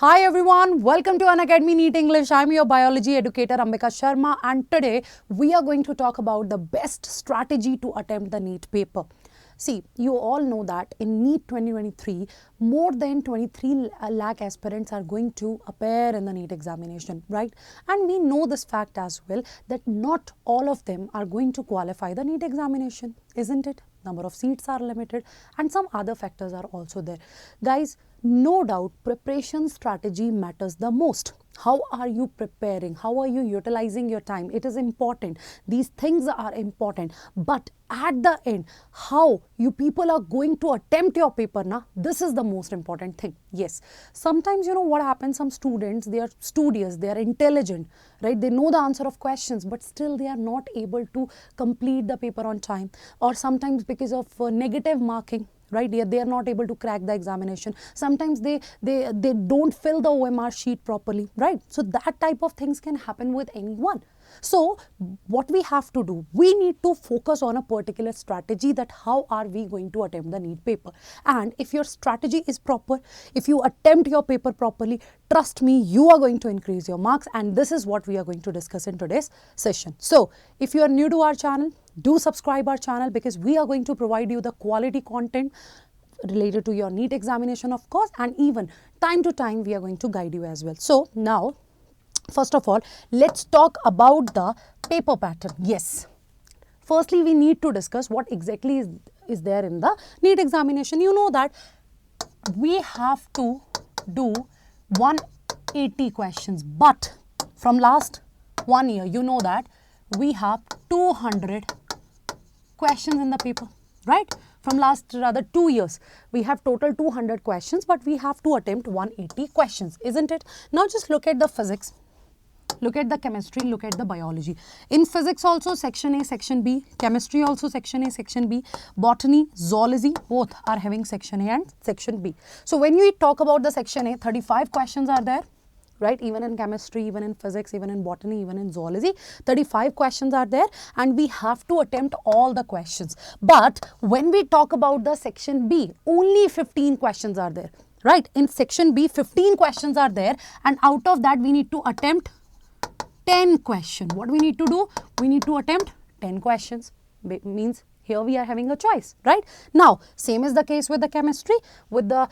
Hi everyone, welcome to Unacademy NEET English. I'm your biology educator Ambika Sharma, and today we are going to talk about the best strategy to attempt the NEET paper. See, you all know that in NEET 2023, more than 23 lakh aspirants are going to appear in the NEET examination, right? And we know this fact as well that not all of them are going to qualify the NEET examination, isn't it? Number of seats are limited and some other factors are also there. Guys, no doubt preparation strategy matters the most. How are you preparing? How are you utilizing your time? It is important. These things are important. But at the end, how you people are going to attempt your paper, na? This is the most important thing. Yes. Sometimes, you know what happens? Some students, they are studious, they are intelligent, right? They know the answer of questions, but still they are not able to complete the paper on time. Or sometimes because of negative marking, right? They are not able to crack the examination. Sometimes they don't fill the OMR sheet properly, right? So that type of things can happen with anyone. So what we have to do, we need to focus on a particular strategy, that how are we going to attempt the NEET paper. And if your strategy is proper, if you attempt your paper properly, trust me, you are going to increase your marks, and this is what we are going to discuss in today's session. So if you are new to our channel, do subscribe our channel, because we are going to provide you the quality content related to your NEET examination, of course, and even time to time we are going to guide you as well. So now, first of all, let's talk about the paper pattern. Yes. Firstly, we need to discuss what exactly is there in the NEET examination. You know that we have to do 180 questions, but from last 1 year, you know that we have 200 questions in the paper, right? From last rather 2 years, we have total 200 questions, but we have to attempt 180 questions, isn't it? Now just look at the physics, look at the chemistry, look at the biology. In physics also section A, section B, chemistry also section A, section B, botany, zoology, both are having section A and section B. So when we talk about the section A, 35 questions are there, right? Even in chemistry, even in physics, even in botany, even in zoology, 35 questions are there, and we have to attempt all the questions. But when we talk about the section B, only 15 questions are there, right? In section B, 15 questions are there, and out of that we need to attempt 10 questions. What we need to do? We need to attempt 10 questions. Means here we are having a choice, right? Now, same is the case with the chemistry, with the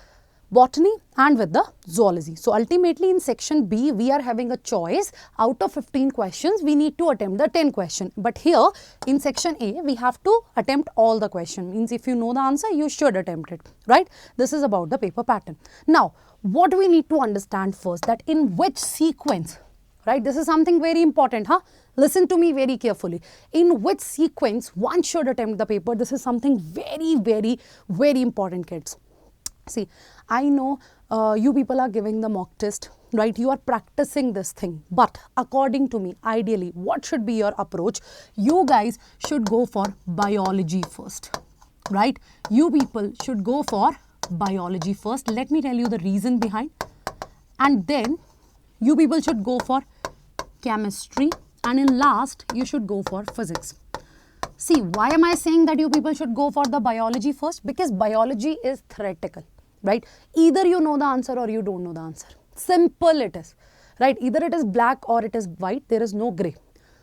botany, and with the zoology. So ultimately in section B, we are having a choice. Out of 15 questions, we need to attempt the 10 questions. But here in section A, we have to attempt all the questions. Means if you know the answer, you should attempt it, right? This is about the paper pattern. Now, what we need to understand first, that in which sequence, right? This is something very important, huh? Listen to me very carefully. In which sequence one should attempt the paper? This is something very, very, very important, kids. See, I know you people are giving the mock test, right? You are practicing this thing. But according to me, ideally, what should be your approach? You guys should go for biology first, right? You people should go for biology first. Let me tell you the reason behind. And then you people should go for chemistry, and in last you should go for physics. See, why am I saying that you people should go for the biology first? Because biology is theoretical, right? Either you know the answer or you don't know the answer. Simple it is, right? Either it is black or it is white. There is no gray.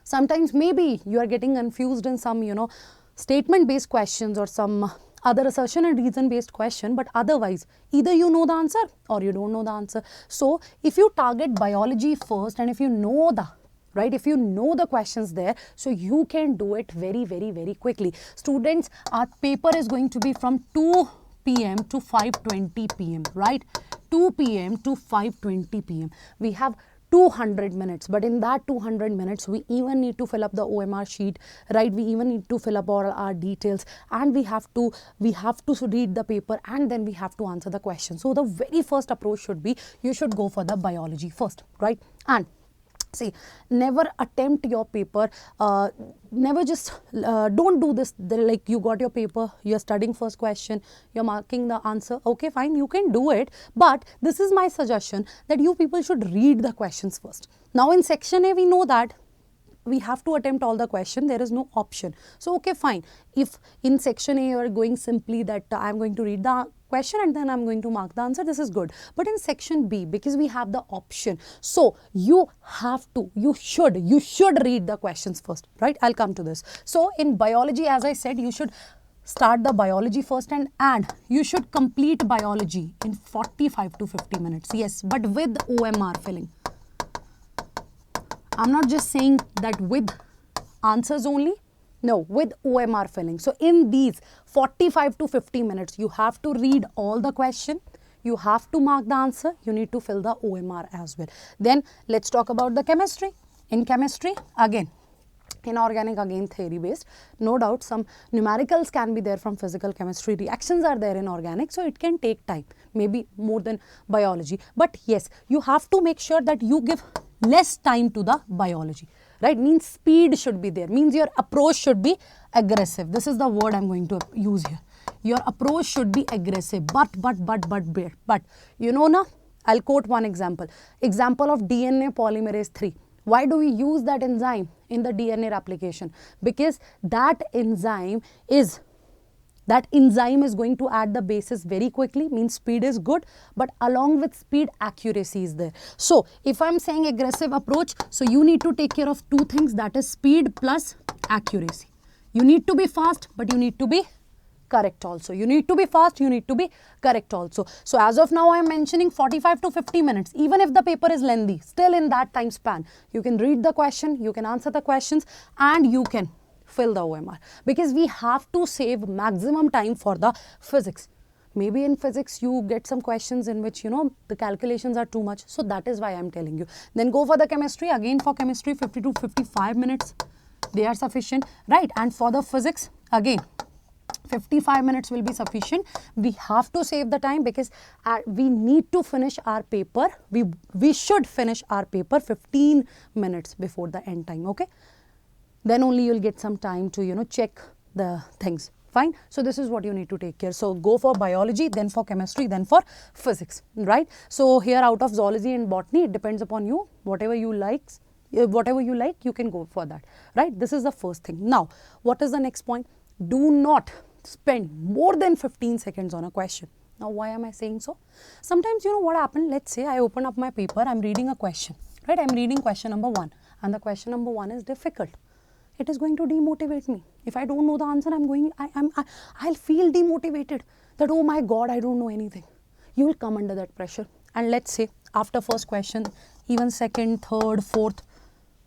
Sometimes maybe you are getting confused in some, you know, statement based questions or some other assertion and reason based question, but otherwise either you know the answer or you don't know the answer. So if you target biology first, and if you know the right, if you know the questions there, so you can do it very, very, very quickly. Students, our paper is going to be from 2 p.m. to 5:20 p.m. right? 2 p.m. to 5:20 p.m. We have 200 minutes, but in that 200 minutes, we even need to fill up the OMR sheet, right? We even need to fill up all our details, and we have to read the paper, and then we have to answer the question. So the very first approach should be, you should go for the biology first, right? And see, never attempt your paper, never just, don't do this, like you got your paper, you're studying first question, you're marking the answer, okay fine, you can do it, but this is my suggestion that you people should read the questions first. Now in section A, we know that we have to attempt all the question. There is no option. So okay, fine. If in section A you are going simply that I am going to read the question and then I am going to mark the answer, this is good. But in section B, because we have the option, so you should read the questions first, right? I'll come to this. So in biology, as I said, you should start the biology first and you should complete biology in 45 to 50 minutes. Yes, but with OMR filling. I'm not just saying that with answers only. No, with OMR filling. So in these 45 to 50 minutes, you have to read all the question. You have to mark the answer. You need to fill the OMR as well. Then let's talk about the chemistry. In chemistry, again, inorganic, again theory based. No doubt some numericals can be there from physical chemistry. Reactions are there in organic, so it can take time, maybe more than biology. But yes, you have to make sure that you give less time to the biology, right? Means speed should be there, means your approach should be aggressive. This is the word I'm going to use here. Your approach should be aggressive, but you know na, I'll quote one example of DNA polymerase 3. Why do we use that enzyme in the DNA replication? Because that enzyme is going to add the bases very quickly, means speed is good, but along with speed, accuracy is there. So if I'm saying aggressive approach, so you need to take care of two things, that is speed plus accuracy. You need to be fast, but you need to be correct also. You need to be fast, you need to be correct also. So as of now, I am mentioning 45 to 50 minutes. Even if the paper is lengthy, still in that time span, you can read the question, you can answer the questions, and you can fill the OMR, because we have to save maximum time for the physics. Maybe in physics you get some questions in which, you know, the calculations are too much. So that is why I am telling you. Then go for the chemistry. Again, for chemistry, 50 to 55 minutes, they are sufficient, right? And for the physics, again, 55 minutes will be sufficient. We have to save the time because we need to finish our paper. We should finish our paper 15 minutes before the end time, okay? Then only you'll get some time to, you know, check the things. Fine. So this is what you need to take care. So go for biology, then for chemistry, then for physics, right? So here out of zoology and botany, it depends upon you. Whatever you like, you can go for that, right? This is the first thing. Now, what is the next point? Do not spend more than 15 seconds on a question. Now, why am I saying so? Sometimes, you know what happened? Let's say I open up my paper, I'm reading a question, right? I'm reading question number 1, and the question number 1 is difficult. It is going to demotivate me. If I don't know the answer, I'll feel demotivated that, oh my God, I don't know anything. You will come under that pressure. And let's say after first question, even second, third, fourth,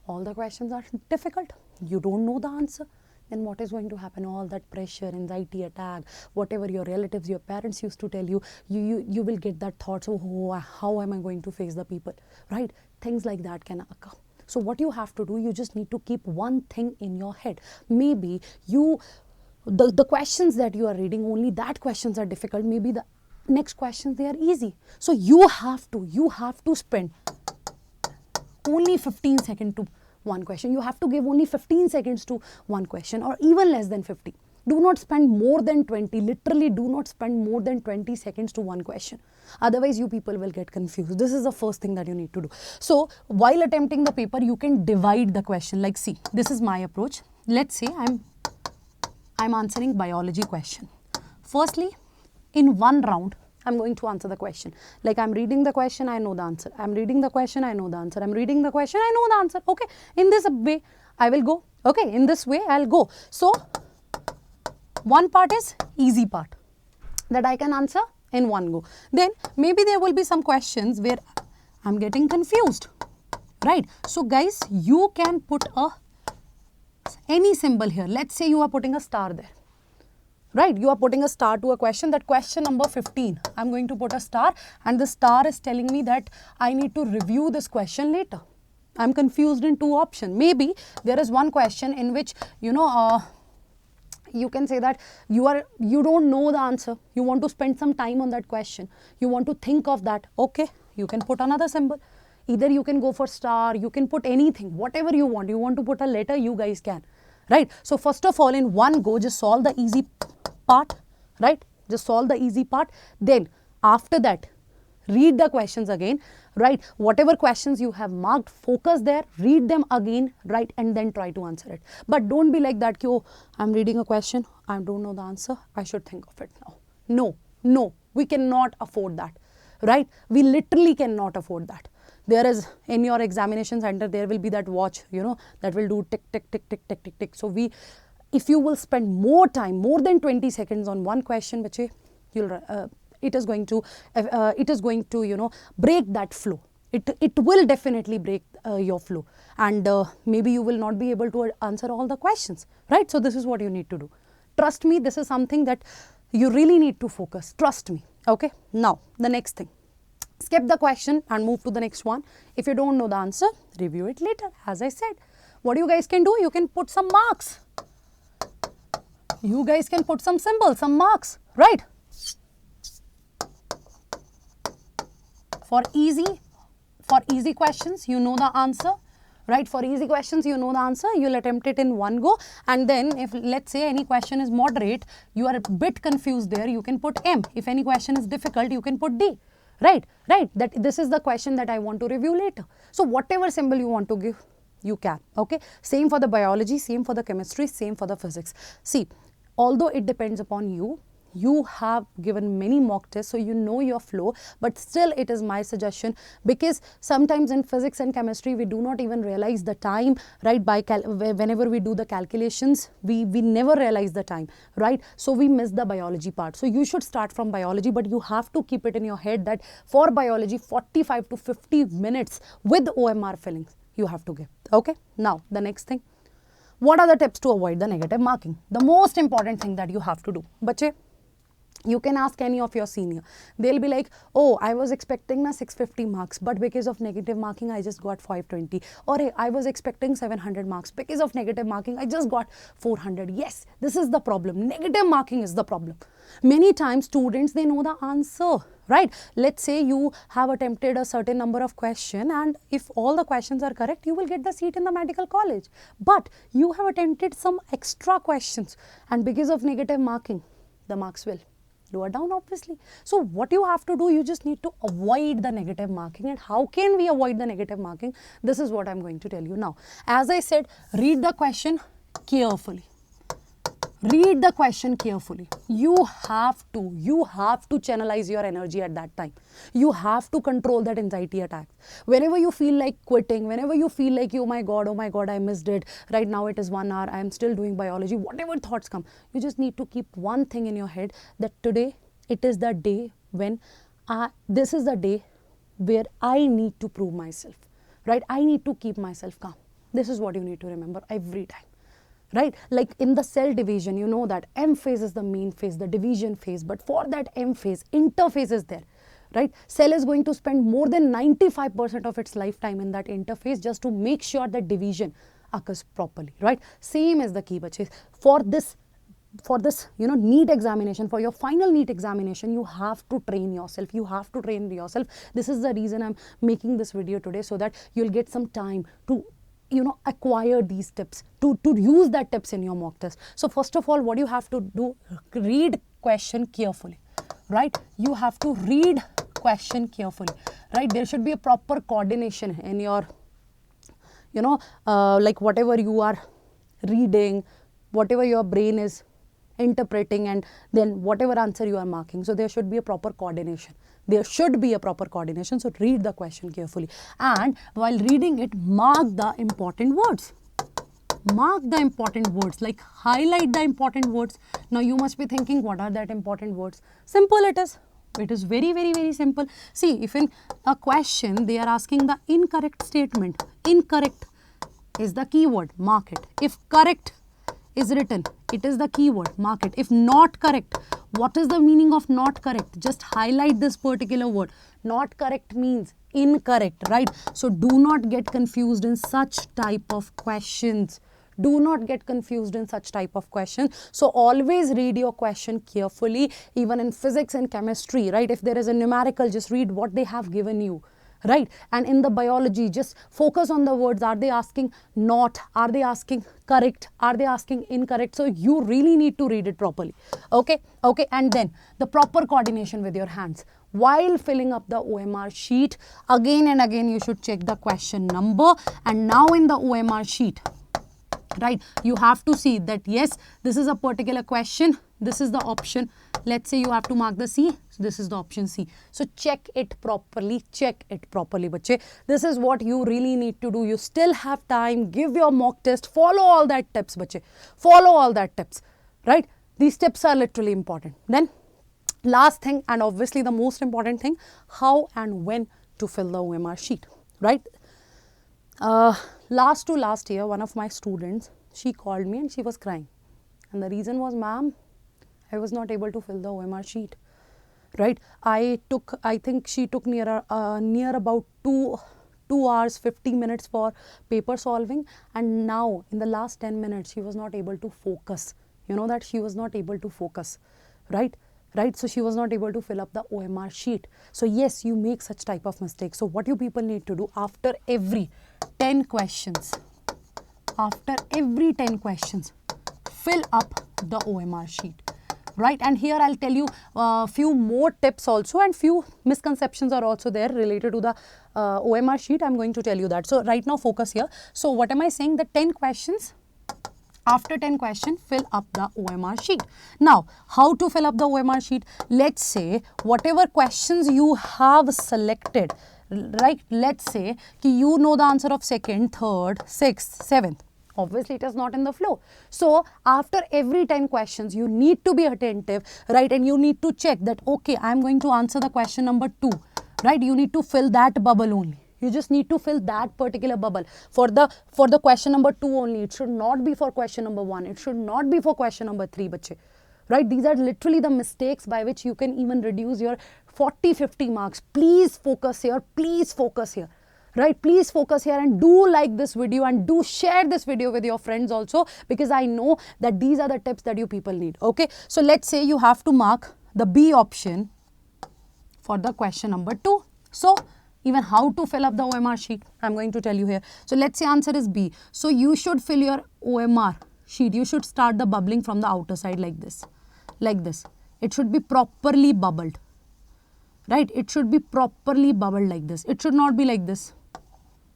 all the questions are difficult. You don't know the answer. Then what is going to happen? All that pressure, anxiety attack, whatever your relatives, your parents used to tell you, you will get that thoughts, oh, how am I going to face the people, right? Things like that can occur. So what you have to do, you just need to keep one thing in your head. Maybe the questions that you are reading, only that questions are difficult. Maybe the next questions, they are easy. So you have to spend only 15 seconds to one question. You have to give only 15 seconds to one question, or even less than 50. Do not spend more than 20. Literally, do not spend more than 20 seconds to one question. Otherwise, you people will get confused. This is the first thing that you need to do. So, while attempting the paper, you can divide the question. Like, see, this is my approach. Let's say I'm answering biology question. Firstly, in one round, I'm going to answer the question. Like, I'm reading the question, I know the answer. I'm reading the question, I know the answer. I'm reading the question, I know the answer. Okay, in this way, I will go. Okay, in this way, I'll go. So, one part is easy part that I can answer in one go. Then, maybe there will be some questions where I'm getting confused, right? So, guys, you can put any symbol here. Let's say you are putting a star there. Right, you are putting a star to a question, that question number 15. I'm going to put a star, and the star is telling me that I need to review this question later. I'm confused in two options. Maybe there is one question in which, you know, you can say that you don't know the answer. You want to spend some time on that question. You want to think of that. Okay, you can put another symbol. Either you can go for star, you can put anything, whatever you want. You want to put a letter, you guys can. Right. So first of all, in one go, just solve the easy part, right? Just solve the easy part. Then after that, read the questions again, right? Whatever questions you have marked, focus there, read them again, right? And then try to answer it. But don't be like that, oh, I'm reading a question, I don't know the answer, I should think of it now. No, no, we cannot afford that, right? We literally cannot afford that. There is, in your examination center, there will be that watch, you know, that will do tick, tick, tick, tick, tick, tick, tick. So if you will spend more time, more than 20 seconds on one question, bache, it is going to, you know, break that flow. It will definitely break your flow, and maybe you will not be able to answer all the questions, right? So this is what you need to do. Trust me, this is something that you really need to focus. Trust me. Okay. Now, the next thing. Skip the question and move to the next one. If you don't know the answer, review it later. As I said, what you guys can do, you can put some marks. You guys can put some symbols, some marks, right? For easy questions, you know the answer, right? For easy questions, you know the answer. You'll attempt it in one go. And then if, let's say, any question is moderate, you are a bit confused there, you can put M. If any question is difficult, you can put D. Right. That this is the question that I want to review later. So whatever symbol you want to give, you can. Okay. Same for the biology, same for the chemistry, same for the physics. See, although it depends upon you, you have given many mock tests, so you know your flow, but still it is my suggestion, because sometimes in physics and chemistry we do not even realize the time, right? Whenever we do the calculations, we never realize the time, right? So we miss the biology part. So you should start from biology, but you have to keep it in your head that for biology 45 to 50 minutes with OMR fillings you have to give. Okay. Now the next thing, what are the tips to avoid the negative marking? The most important thing that you have to do, bache, you can ask any of your senior. They'll be like, oh, I was expecting 650 marks, but because of negative marking, I just got 520. Or hey, I was expecting 700 marks. Because of negative marking, I just got 400. Yes, this is the problem. Negative marking is the problem. Many times students, they know the answer, right? Let's say you have attempted a certain number of questions, and if all the questions are correct, you will get the seat in the medical college. But you have attempted some extra questions, and because of negative marking, the marks will lower down, obviously. So what you have to do, you just need to avoid the negative marking. And how can we avoid the negative marking? This is what I'm going to tell you now. As I said, read the question carefully. Read the question carefully. You have to channelize your energy at that time. You have to control that anxiety attack. Whenever you feel like quitting, whenever you feel like, oh my God, I missed it. Right now it is 1 hour, I am still doing biology. Whatever thoughts come, you just need to keep one thing in your head, that today it is the day when, this is the day where I need to prove myself. Right? I need to keep myself calm. This is what you need to remember every time. Right? Like in the cell division, you know that M phase is the main phase, the division phase. But for that M phase, interphase is there. Right? Cell is going to spend more than 95% of its lifetime in that interphase just to make sure that division occurs properly. Right? Same as the key baches. For this, you know, NEET examination, for your final NEET examination, you have to train yourself. You have to train yourself. This is the reason I'm making this video today, so that you'll get some time to, you know, acquire these tips, to use that tips in your mock test. So first of all, what you have to do, read question carefully, right? You have to read question carefully, right? There should be a proper coordination in your, you know, like whatever you are reading, whatever your brain is interpreting, and then whatever answer you are marking. So there should be a proper coordination. There should be a proper coordination. So read the question carefully. And while reading it, mark the important words. Mark the important words, like highlight the important words. Now you must be thinking, what are that important words? Simple it is. It is very, very, very simple. See, if in a question they are asking the incorrect statement, incorrect is the keyword, mark it. If correct is written, it is the keyword, mark it. If not correct, what is the meaning of not correct? Just highlight this particular word. Not correct means incorrect, right? So do not get confused in such type of questions. Do not get confused in such type of questions. So always read your question carefully, even in physics and chemistry, right? If there is a numerical, just read what they have given you. Right? And in the biology, just focus on the words. Are they asking not? Are they asking correct? Are they asking incorrect? So you really need to read it properly. Okay? Okay. And then the proper coordination with your hands. while filling up the OMR sheet, again and again you should check the question number. And now in the OMR sheet, right, you have to see that yes, this is a particular question, this is the option. Let's say you have to mark the C, so this is the option C. So check it properly, bache. This is what you really need to do. You still have time, give your mock test, follow all that tips, bache. Follow all that tips, right? These tips are literally important. Then last thing, and obviously the most important thing, how and when to fill the OMR sheet, right? Last year, one of my students, she called me and she was crying. And the reason was, ma'am, I was not able to fill the OMR sheet, right? I think she took near about 2 hours 50 minutes for paper solving, and now in the last 10 minutes she was not able to focus. You know that she was not able to focus, right? So she was not able to fill up the OMR sheet. So yes, you make such type of mistakes. So what you people need to do, after every 10 questions, fill up the OMR sheet, right? And here I'll tell you a few more tips also, and few misconceptions are also there related to the OMR sheet. I'm going to tell you that. So right now focus here. So what am I saying? The 10 questions, after 10 questions, fill up the OMR sheet. Now, how to fill up the OMR sheet? Let's say whatever questions you have selected, right? Let's say you know the answer of 2nd, 3rd, 6th, 7th. Obviously, it is not in the flow. So, after every 10 questions, you need to be attentive, right? And you need to check that, okay, I am going to answer the question number 2, right? You need to fill that bubble only. You just need to fill that particular bubble for the question number 2 only. It should not be for question number 1. It should not be for question number 3, bache. Right? These are literally the mistakes by which you can even reduce your 40-50 marks. Please focus here. Please focus here. Right? Please focus here, and do like this video and do share this video with your friends also, because I know that these are the tips that you people need. Okay? So let's say you have to mark the B option for the question number 2. So even how to fill up the OMR sheet, I'm going to tell you here. So let's say answer is B. So you should fill your OMR sheet. You should start the bubbling from the outer side like this. Like this. It should be properly bubbled. Right? It should be properly bubbled like this. It should not be like this.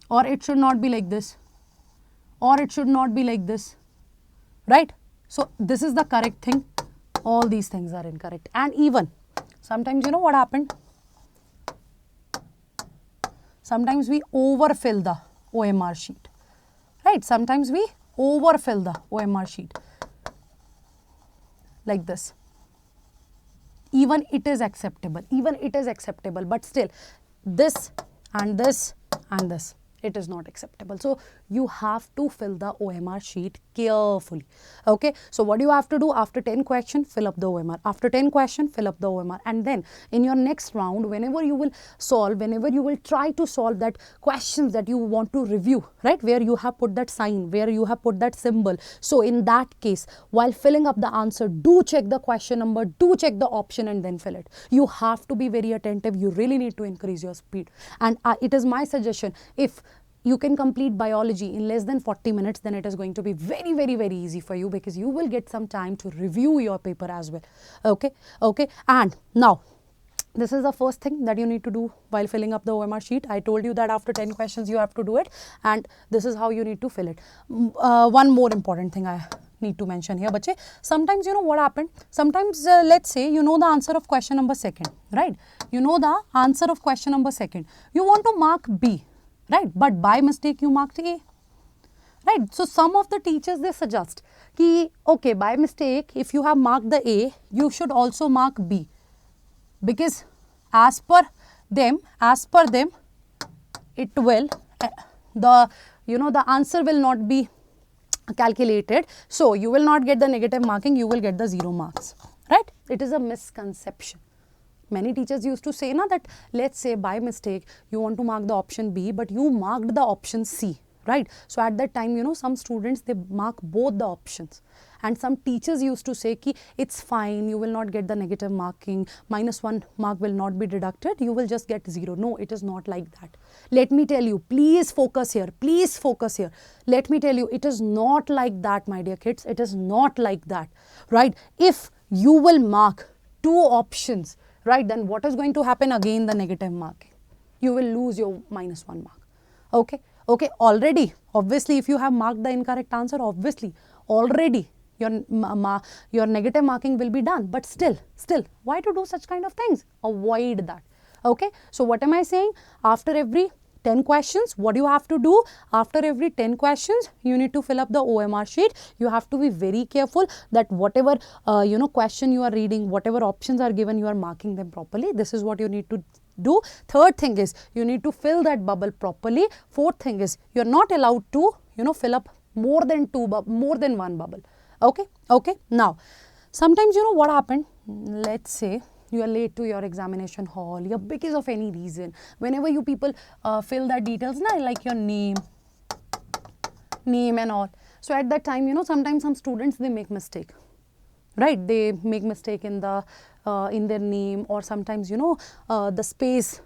Or it should not be like this. Or it should not be like this. Right? So this is the correct thing. All these things are incorrect. And even sometimes, you know what happened? Sometimes we overfill the OMR sheet, right? Sometimes we overfill the OMR sheet like this. Even it is acceptable. But still, this and this and this, it is not acceptable. So you have to fill the OMR sheet carefully. Okay. So what do you have to do? After 10 questions, fill up the OMR. After 10 questions, fill up the OMR. And then in your next round, whenever you will try to solve that questions that you want to review, right? Where you have put that sign, where you have put that symbol. So in that case, while filling up the answer, do check the question number, do check the option, and then fill it. You have to be very attentive. You really need to increase your speed. And it is my suggestion, if you can complete biology in less than 40 minutes, then it is going to be very, very, very easy for you, because you will get some time to review your paper as well. Okay. And now, this is the first thing that you need to do while filling up the OMR sheet. I told you that after 10 questions, you have to do it, and this is how you need to fill it. One more important thing I need to mention here, bache. Sometimes, you know what happened? Sometimes, let's say you know the answer of question number 2nd, right? You know the answer of question number 2nd. You want to mark B. Right, but by mistake you marked A. Right, so some of the teachers, they suggest ki, okay, by mistake, if you have marked the A, you should also mark B, because as per them, it will the answer will not be calculated. So you will not get the negative marking, you will get the 0 marks. Right? It is a misconception. Many teachers used to say that let's say by mistake you want to mark the option B, but you marked the option C, right? So at that time, some students, they mark both the options, and some teachers used to say ki it's fine, you will not get the negative marking, -1 mark will not be deducted, you will just get 0. No, it is not like that. Let me tell you, please focus here, Let me tell you, it is not like that, my dear kids. It is not like that, right? If you will mark 2 options, right, then what is going to happen? Again, the negative marking. You will lose your -1 mark. Okay, already, obviously, if you have marked the incorrect answer, obviously, already your negative marking will be done. But still, why to do such kind of things? Avoid that. Okay, so what am I saying? After every 10 questions, what do you have to do? After every 10 questions, you need to fill up the OMR sheet. You have to be very careful that whatever question you are reading, whatever options are given, you are marking them properly. This is what you need to do. Third thing is, you need to fill that bubble properly. Fourth thing is, you are not allowed to fill up more than one bubble. Okay. Now, sometimes what happened, let's say you are late to your examination hall, you're because of any reason. Whenever you people fill the details, like your name and all. So at that time, sometimes some students, they make mistake, right? They make mistake in the in their name, or sometimes the space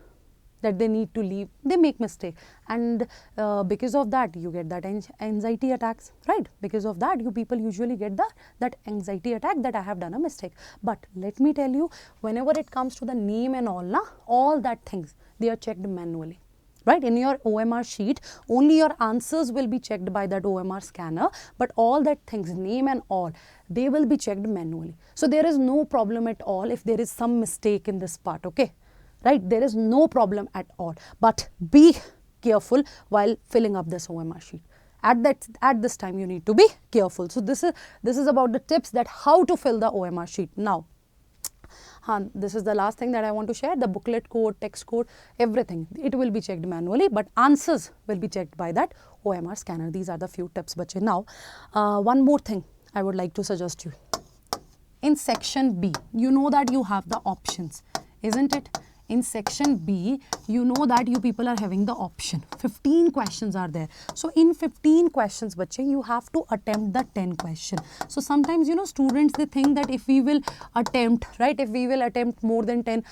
that they need to leave, they make mistake, and because of that you get that anxiety attacks, right? Because of that you people usually get that anxiety attack that I have done a mistake. But let me tell you, whenever it comes to the name and all that things, they are checked manually, right? In your OMR sheet, only your answers will be checked by that OMR scanner, but all that things, name and all, they will be checked manually. So there is no problem at all if there is some mistake in this part, okay? Right, there is no problem at all, but be careful while filling up this OMR sheet. At this time you need to be careful. So this is about the tips that how to fill the OMR sheet. Now, this is the last thing that I want to share. The booklet code, text code, everything, it will be checked manually, but answers will be checked by that OMR scanner. These are the few tips, bache. Now, one more thing I would like to suggest you. In section B, you know that you have the options, isn't it? In section B, you know that you people are having the option. 15 questions are there. So in 15 questions, bache, you have to attempt the 10 question. So sometimes, students, they think that if we will attempt, right, if we will attempt more than 10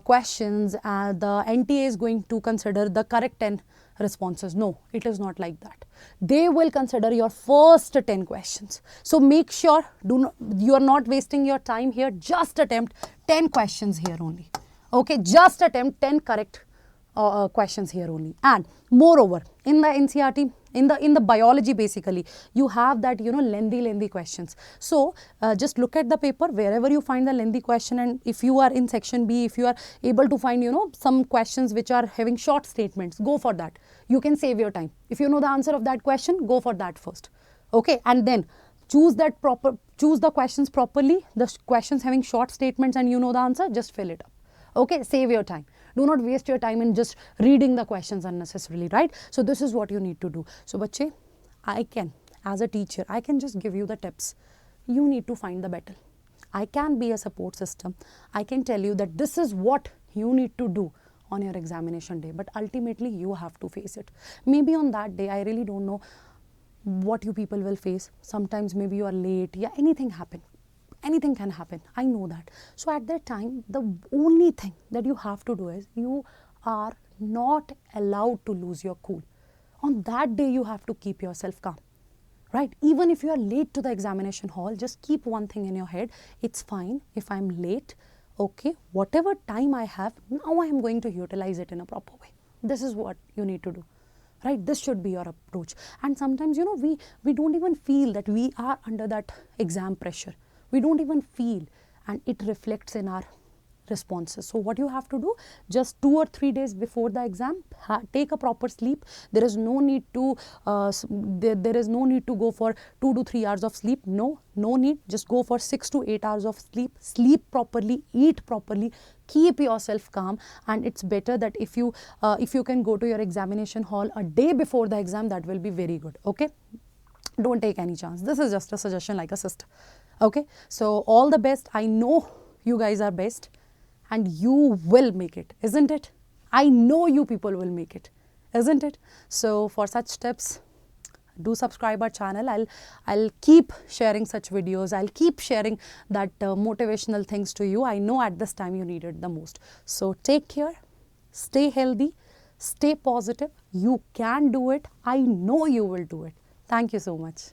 questions, the NTA is going to consider the correct 10 responses. No, it is not like that. They will consider your first 10 questions. So make sure you are not wasting your time here. Just attempt 10 questions here only. Okay, just attempt 10 correct questions here only. And moreover, in the NCERT, in the biology, basically, you have that lengthy questions. So just look at the paper, wherever you find the lengthy question, and if you are in section B, if you are able to find some questions which are having short statements, go for that. You can save your time. If you know the answer of that question, go for that first. Okay, and then choose the questions properly. The questions having short statements and you know the answer, just fill it up. Okay, save your time. Do not waste your time in just reading the questions unnecessarily, right? So this is what you need to do. So bache, as a teacher, I can just give you the tips. You need to find the battle. I can be a support system. I can tell you that this is what you need to do on your examination day, but ultimately you have to face it. Maybe on that day, I really don't know what you people will face. Sometimes maybe you are late, anything happen. Anything can happen, I know that. So at that time, the only thing that you have to do is, you are not allowed to lose your cool. On that day, you have to keep yourself calm, right? Even if you are late to the examination hall, just keep one thing in your head. It's fine if I'm late, okay, whatever time I have, now I am going to utilize it in a proper way. This is what you need to do, right? This should be your approach. And sometimes, we don't even feel that we are under that exam pressure. We don't even feel, and it reflects in our responses. So what you have to do, just 2 or 3 days before the exam, take a proper sleep. There is no need to go for 2 to 3 hours of sleep. No need. Just go for 6 to 8 hours of sleep. Sleep properly, eat properly, keep yourself calm. And it's better that if you can go to your examination hall a day before the exam, that will be very good. Okay, don't take any chance. This is just a suggestion, like a sister. Okay, so all the best. I know you guys are best and you will make it, isn't it? I know you people will make it, isn't it? So for such tips, do subscribe our channel. I'll keep sharing such videos. I'll keep sharing that motivational things to you. I know at this time you need it the most. So take care, stay healthy, stay positive. You can do it. I know you will do it. Thank you so much.